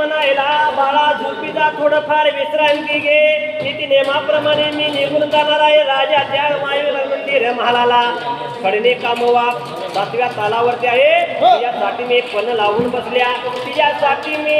म्हणायला, बाळा झोपीचा थोडंफार विश्रांती घे. नीती नेमाप्रमाणे मी निघून जाणार आहे राजाच्या मायूर मंदिर महालाला. कडणे कामवा 7व्या तालावरती आहे. तिच्यासाठी मी पण लावून बसल्या. तिच्यासाठी मी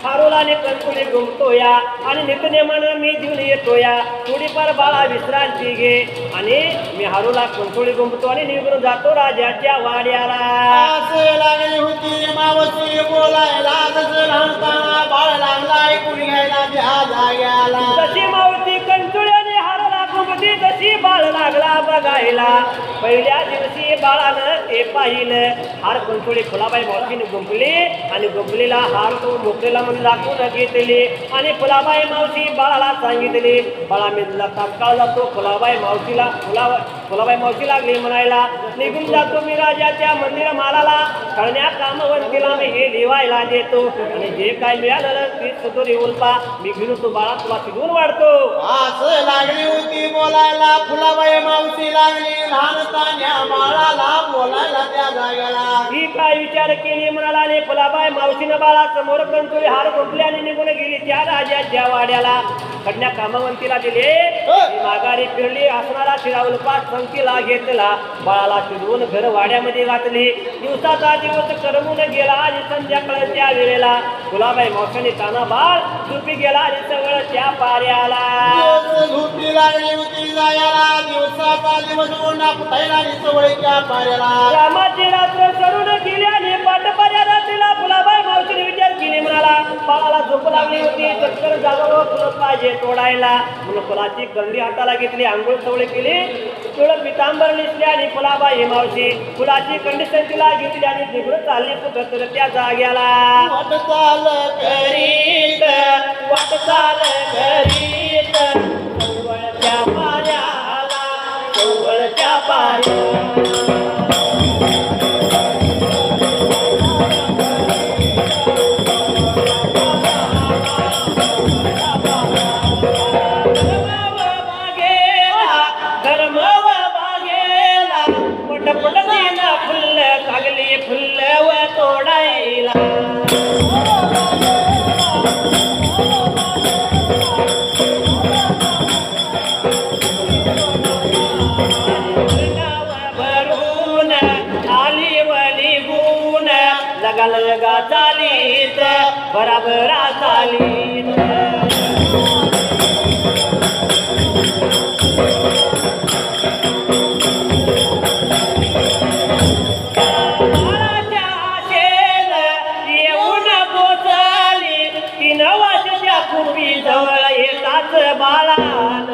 हारोलाने कंकुळे गुंतोया आणि नित्यनेमानं मी देऊन येतोया. थोडीफार बाळा विश्रांती घे. आणि मी हारोला कंकुळे गुंततो आणि निघून जातो राजाच्या वाड्याला. असं लागली होती मावशी बोलायला, तसं लहानपणा बाळ लागला ऐकून घ्यायला त्या जाग्याला. जशी मावती कंचुळ्याने हारोला गुंतती, तशी बाळ लागला बघायला. पहिल्या दिवशी बाळानं ते पाहिलं. हार कंचुळी फुलाबाई मावशीने गुंपली आणि गुंपलेला हार तो मोकळेला म्हणून दाखवून घेतली. आणि फुलाबाई मावशी बाळाला सांगितली, बाळा मी तात्काळ जातो. फुलाबाई मावशी लागली म्हणायला, निघून जातो मी राजाच्या मंदिर मालाला. कळण्या कामवंतीला मी हे लिवायला देतो आणि जे काय मिळालं ते सतोरी उलपा मी घेऊन तो बाळा तुला शिकवून वाढतो. असं लागली होती बोलायला फुलाबाई मावशी, लागली लहानतान्या बाळाला बोलायला त्या जाग्याला. ही काय विचार केली म्हणाला. आणि फुलाबाई मावशीनं बाळा समोर कंचुळी हार गुंतल्याने निघून गेली त्या राजाच्या वाड्याला. कन्या कामवंतीला दिले. माघारी फिरली. असणारा शिराउलपा संकीला घेतला. बाळाला शिरवून घर वाड्यामध्ये घातली. दिवसाचा दिवस करमून गेला आणि संध्याकाळच्या वेळेला फुलाबाई मावशीने ताना बाळ झोपी गेला आणि सगळच्या पाऱ्याला. झोपी लागली होती जायला, दिवसाचा दिवस उन्हा फुटायला आणि सवळीच्या पाऱ्याला. रामाची रात्र सरून गेली आणि पाटपाऱ्या रात्रीला फुलाबाई मावशीने विचार केली म्हणाला, बाळाला झोप लागली होती. चक्कर जागो फुलं पाहिजे तोडायला म्हणून फुलाची करंडी हाताला घेतली. आंघोळ सवळी केली. तुळं पितांबर नेसली आणि फुलाबाई मावशी फुलाची कंडी संतीला घेतली आणि निघून चालली फुगत त्या जाग्याला. वाटचाल करीत, वाटचाल करीत चौवळच्या पाऱ्याला, चौवळच्या पाऱ्याला. लगा चालीत बराबरा चालीत. बाळाच्या आशेन येऊन पोचली 3 वर्षाच्या कुपी जवळ येताच बाळान.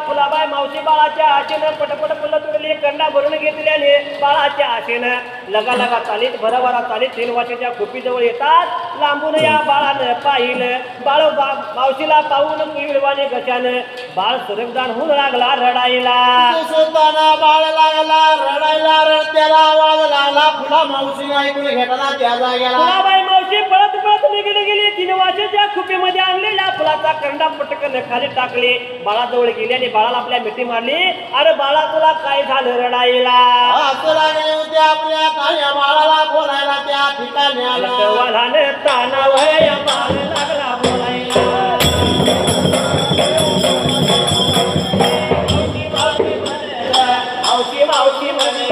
फुलाबाई मावशी बाळाच्या आशेनं पटपट फुलं तुडली. कंडा भरून घेतल्याने बाळाच्या आशेनं लगा चालीत भराभरा चालीत 3 वर्षाच्या खोपीजवळ येतात. लांबून या बाळानं पाहिलं. बाळ मावशीला पाहून पिळवाने कशानं बाळ सरगदान होऊन लागला रडायला. बाळ लागला रडायला. रडत्याला आवाज लागला. फुला मावशी ऐकून घेताना त्या जाग्याला. फुलाबाई मावशी पळत पळत निघून गेली. 3 वर्षाच्या खोपीमध्ये आणलेल्या फुलाचा कंडा पटकन खाली टाकले. बाळाजवळ गेली आणि बाळाला आपल्या मिठी मारली. अरे बाळा तुला काय झालं रडायला. असं लागले होते आपल्या ताया बाळाला बोलायला त्या ठिकाणी आला. तानावया बाळ लागला बोलायला. मावशी मावशी म्हणे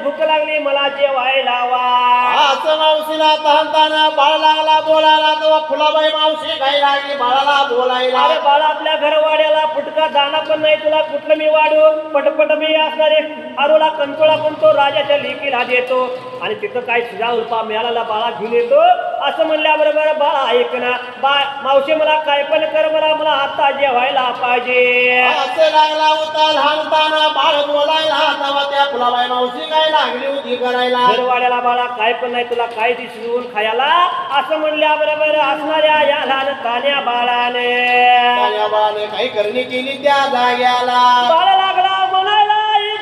भूक लागली मला जेवायला वा असं मावशीला तहानताना बाळ लागला बोलायला तेव्हा फुलाबाई मावशी गाई लागली बाळाला बोलायला. अरे बाळा आपल्या घरवाड्याला फुटका दाना पण नाही तुला कुठलं मी वाढू पटपट मी असणारे आरोला कंटोळा पण तो राजाच्या लेकीला देतो आणि तिथं काय सुजा उल्पा मिळाला बाळा घेऊन येतो असं म्हणल्याबरोबर बाळा ऐक ना मावशी मला काय पण कर मला आता जेवायला पाहिजे. असं लागला होता लहानताना बाळ बोलायला तेव्हा त्या फुलाबाई मावशी गाय लागली होती करायला. घरवाड्याला बाळा काय पण नाही तुला काय दिसून खायला असं म्हणल्याबरोबर असणाऱ्या या लहान तान्या बाळाने काही करणी केली त्या जाग्याला. बाळा लागला म्हणायला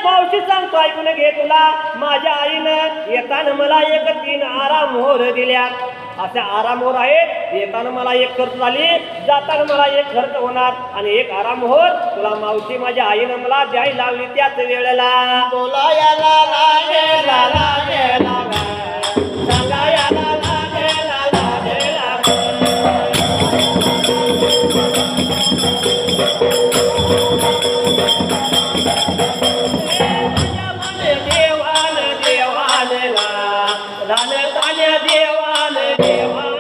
मावशी सांगतो ऐकून घे तुला माझ्या आईनं येताना मला एक 3 आराम मोहर दिल्या. अशा आराम मोहर आहेत येताना मला एक खर्च झाली जाताना मला एक खर्च होणार आणि एक आराम मोहर तुला मावशी माझ्या आईनं मला द्यायला लावली त्याच वेळेला. बोलायला लागेला लागेला सांगायला लागेला लागेला देवान देवान रान तान्या देवान देवान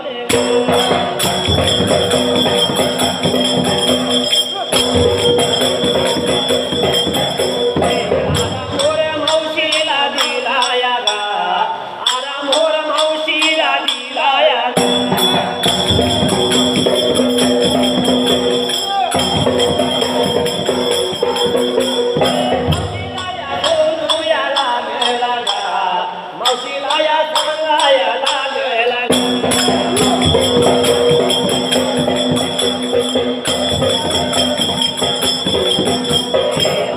मावशीला दिलाया गा आराम होर मावशीला दिलाया मावशीला या सांगाया लागला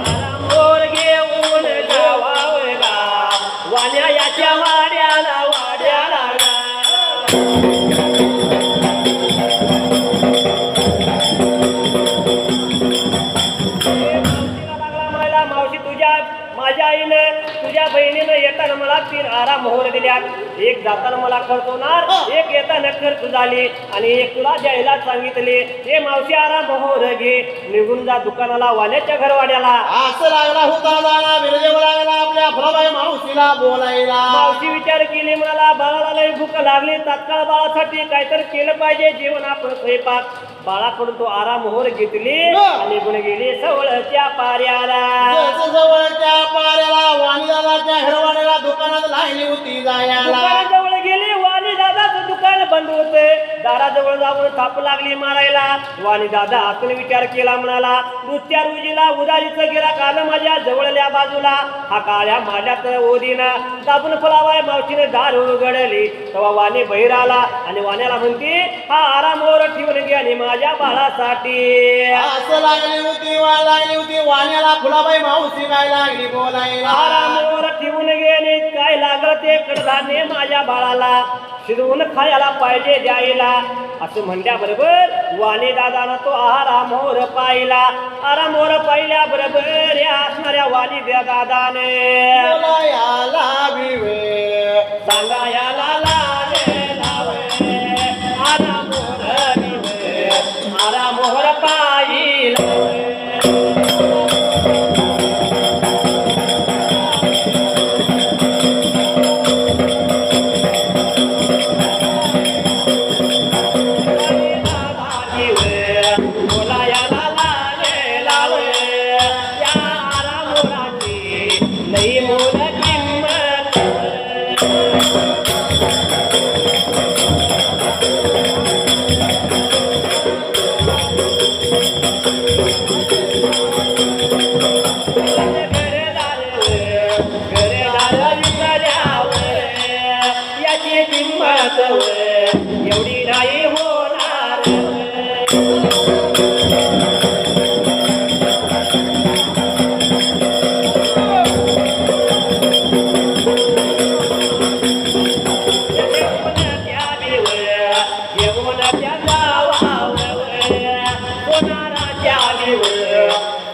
आराम होर घेऊन जावावं गा वाण्या याच्या वाड्याला वाड्याला मावशी तुझ्या माझ्या आईनं तुझ्या बहिणीनं येताना मला 3 आराम मोहर दिल्या. एक जाताना मला खर्च होणार एक येताना खर्च झाली आणि एक तुला द्यायला सांगितले. हे मावशी आराम मोहर घे निघून जा दुकानाला वाण्याच्या घरवाड्याला. असं लागला होता जाणा विरजेव लागला आपल्या फुलाबाई मावशीला बोलायला. मावशी विचार केली मला बाळाला लई भूक लागली तात्काळ बाळासाठी काहीतरी केलं पाहिजे जेवण आपण स्वयंपाक. बाळाकडून तो आराम मोहर घेतली आणि निघून गेली सवळच्या पाऱ्याला. जवळच्या पाऱ्याला वाणीदादाच्या घरवाड्याला दुकानात लागली होती जायला. दुकानाजवळ गेली वाणी दादाचं दुकान बंद होते. दाराजवळ जाऊन थाप लागली मारायला. वाणी दादा आतून विचार केला म्हणाला दुसऱ्या रोजीला उदारीचं गिराक आलं माझ्या जवळल्या बाजूला. हा काळ्या माल्यात ओदीना दाबून फुलाबाई मावशीने दार उघडली तेव्हा वाणी बहिर आला आणि वाण्याला म्हणती हा आराम मोहर ठेवून घे आणि माझ्या बाळासाठी. असं लागली होती वाण्याला फुलाबाई मावशी काय लागली बोलायला. आराम मोहर ठेवून घे आणि काय लागलं ते कडधान्य माझ्या बाळाला शिजवून खायला पाहिजे द्यायला असं म्हणल्याबरोबर वाणी दादानं तो आराम मोहर पाहिला. आराम मोहर पाहिल्या बरोबर या असणाऱ्या वाणी दादाने बोलायला बिवे सांगायला लागेला आराम मोहर बिवे आराम मोहर पाहिला. बोलायला लागेला या एवढी नाही होणार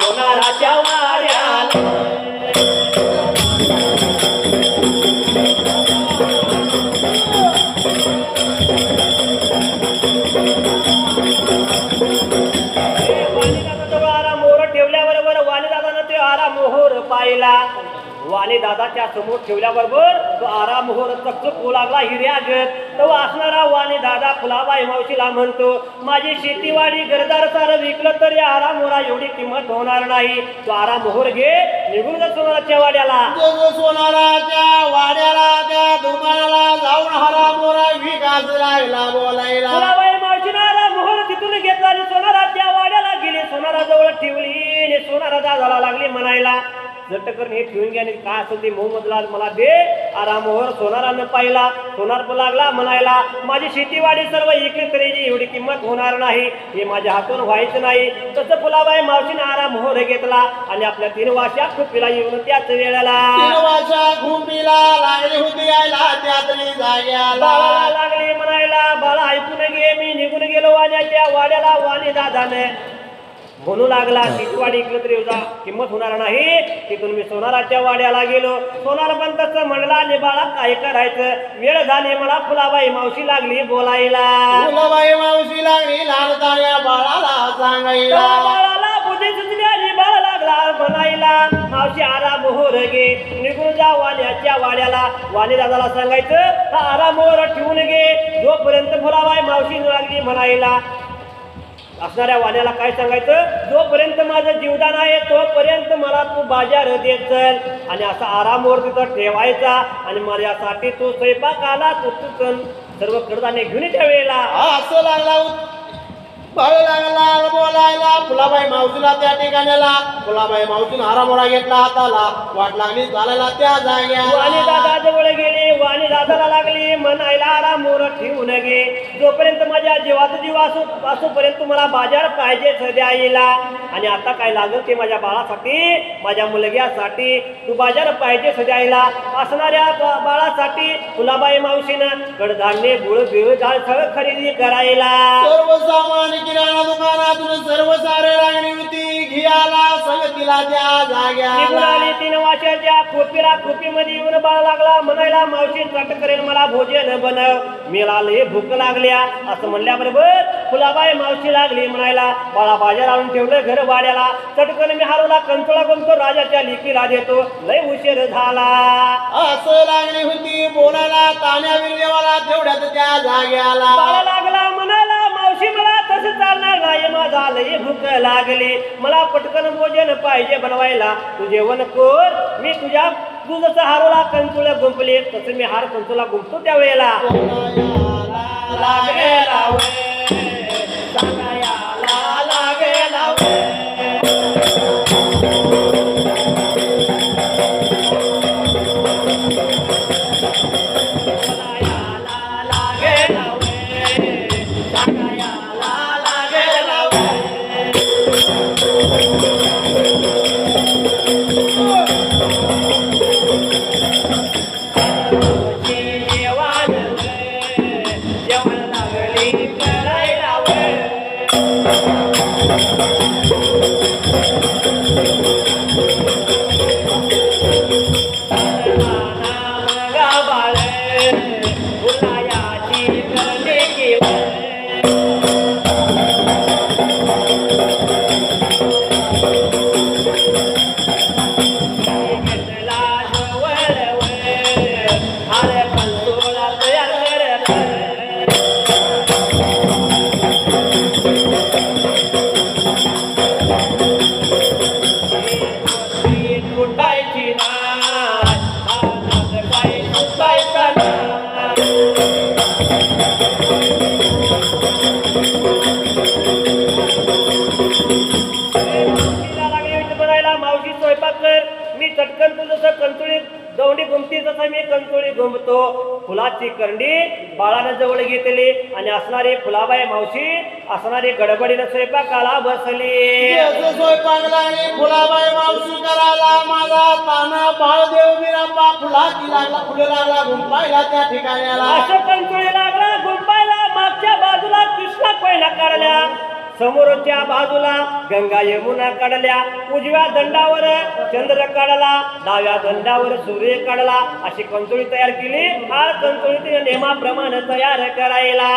सोनाराच्या वाड्याला ठेवल्याबरोबर वाणीदादानं ते आरा मोहोर पाहिला वाणीदादाच्या समोर ठेवल्याबरोबर तो आरा मोहोर चकचक होऊ लागला हिऱ्यागत तो असणारा वाणीदादा फुलाबाई मावशीला म्हणतो माझी शेतीवाडी घरदार सारं विकलं तरी आरा मोहरा एवढी किंमत होणार नाही तो आरा मोहोर घे निघून जा सोनाराच्या वाड्याला सोनाराच्या वाड्याला त्या दुकानाला जाऊन हरा मोरा विकास लागला बोलायला फुलाबाई मावशीनं आरा मोहोर तिथून घेतला आणि सोनाराच्या वाड्याला गेली सोनाराजवळ ठेवली आणि सोनारा दादाला लागली म्हणायला झटकन हे ठेवून घ्या काय असेल ते मोहम्मदला मला दे आरामोहर सोनारानं पाहिला सोनार पण लागला म्हणायला माझी शेतीवाडी सर्व इकडे तरी एवढी किंमत होणार नाही हे माझ्या हातून व्हायचं नाही तसं फुलाबाई मावशीने आरामोहर घेतला आणि आपल्या 3 वाशा खुपीला येऊन त्याच वेळेला 3 वाशा खुपीला लागली होती यायला त्यातली जाग्याला बाळाला लागली म्हणायला बाळा ऐकून घे मी निघून गेलो वाण्याच्या वाड्याला वाणी दादाने म्हणू लागला शेतीवाडी इकडे तरी किंमत होणार नाही तिथून मी सोनाराच्या वाड्याला गेलो सोनार पण तसं म्हणला आणि बाळा काय करायचं वेळ झाली मला फुलाबाई मावशी लागली बोलायला फुलाबाई मावशी लागली लहानताण्या बाळाला सांगायला बाळाला बुद्धी सुचली आणि बाळा लागला म्हणायला मावशी आरा मोहर घे निघून जा वाण्याच्या वाड्याला वाणी दादाला सांगायचं आरा मोहर ठेवून घे जोपर्यंत फुलाबाई मावशी लागली म्हणायला असणाऱ्या वाण्याला काय सांगायचं जोपर्यंत माझं जीवदान आहे तोपर्यंत मला तू बाजार देत चल आणि असा आरामवर तिथं ठेवायचा आणि माझ्यासाठी तू स्वयंपाकाला तू सर्व कडधान्य घेऊन त्या वेळेला असं लागला बळ लागला बोलायला फुलाबाई मावशीला त्या ठिकाणाला फुलाबाई मावशीने हारामोरा घेतला हाताला वाट लागली चालायला त्या जाग्याला वाणी दादा जवळ गेली वाणी दादाला लागली म्हणायला आरामोर ठेवून घे जोपर्यंत माझ्या जीवाचा जीव असोपर्यंत मला बाजार पाहिजे सध्या येईला आणि आता काय लागेल ते माझ्या बाळासाठी माझ्या मुलग्यासाठी तू बाजार पाहिजे सध्या येईला असणाऱ्या बाळासाठी फुलाबाई मावशीनं कडधान्य गुळ बिळ डाळ सगळं खरेदी करायला सर्व सामान किराणा दुकानातून सर्व सारे लागली होती घियाला संगतीला त्या जाग्याला 3 वाशाच्या खोपीमध्ये येऊन बाळ लागला म्हणायला मावशी चट करेल मला भोजन बनव मला लय भूक लागल्या असं म्हणल्याबरोबर फुलाबाई मावशी लागली म्हणायला बाळा बाजार आणून ठेवलं घर वाड्याला चटकन मी हारवला कंचोळा गमतो राजाच्या लिकीला देतो लय उशीर झाला असं लागली होती बोलायला ताण्यावीर देवाला तेवढ्यात त्या जाग्याला बाळा लागला म्हणायला मावशी मला तसं चालणार नाही माझा लय भूक लागली मला पटकन भोजन पाहिजे बनवायला तू जेवण कर मी तू जसं हारवला कंचुळा गुंपली तसं मी हार कंचुला गुंपतो त्या वेळेला दौंडी गुमती जसं मी कंचोळी गुमतो फुलाची करंडी बाळानं जवळ घेतली आणि असणारी फुलाबाई मावशी असणारी गडबडीनं स्वयंपाकाला बसली. स्वयंपाकला आणि फुलाबाई मावशी करायला माझा ताना बाळदेव बिरांबा फुलाची लागला फुले लागला गुंपायला त्या ठिकाण्याला. असं कंचोळी लागला गुंपायला. मागच्या बाजूला कृष्णा कोयना काढल्या, समोरच्या बाजूला गंगा यमुना काढल्या, उजव्या दंडावर चंद्र काढला, डाव्या दंडावर सूर्य काढला. अशी कंचोळी तयार केली. हार कंचोळी तिने नेमाप्रमाणे तयार करायला.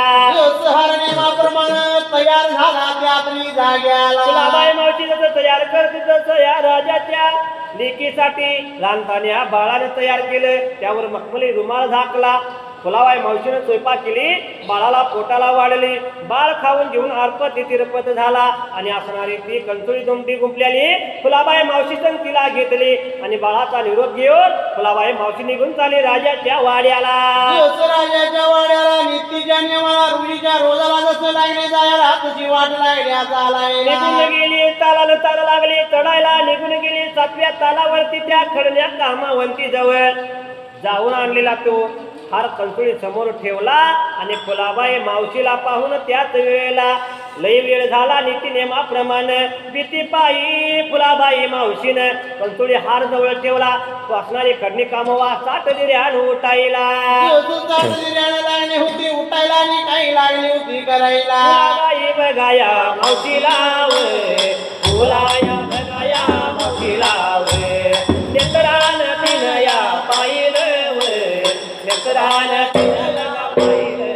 हार नेमाप्रमाणे तयार झाला त्यातली जाग्याला. फुलाबाई मावशी जसं तयार करते तसं या राजाच्या लेकीसाठी लहानपण्या बाळाने तयार केलं. त्यावर मखमली रुमाल झाकला. फुलाबाई मावशीने स्वयंपाक केली. बाळाला पोटाला वाढली. बाळ खाऊन घेऊन अर्पत तिरपत झाला आणि असणारी ती कंचोळी दुमटी गुंपल्याली. फुलाबाई मावशी संग तिला घेतली आणि बाळाचा निरोप घेऊन फुलाबाई मावशी निघून चालली राजाच्या वाड्याला. राजाच्या वाड्याला नित्तीच्या नियमाला रुलीच्या रोजाला जसं लागले जायला तुझी वाट लागल्या चालायला. निघून गेली तालाला तार लागली चढायला. निघून गेली 7व्या तालावरती त्या खडल्या कामावंती जवळ जाऊन आणलेला तो हार कंचोळी समोर ठेवला आणि फुलाबाई मावशीला पाहून त्याच वेळेला लई वेळ झाला. नीती नेमाप्रमाणे भीती पायी फुलाबाई मावशीनं कंचोळी हार जवळ ठेवला. तो असणारी खडणी कामवा 7 दिऱ्यान उठायला. लागली होती उठायला आणि काही लागली होती करायला. फुलाबाई बघाया मावशीला फुलाया बघाया मावशीला नेत्रान तिनया पाहिलं नेत्रान तिनया पाहिलं.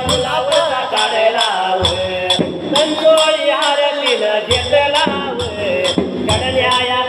फुलावर काढला कंचोळी हार तिनं घेतला कडल्याया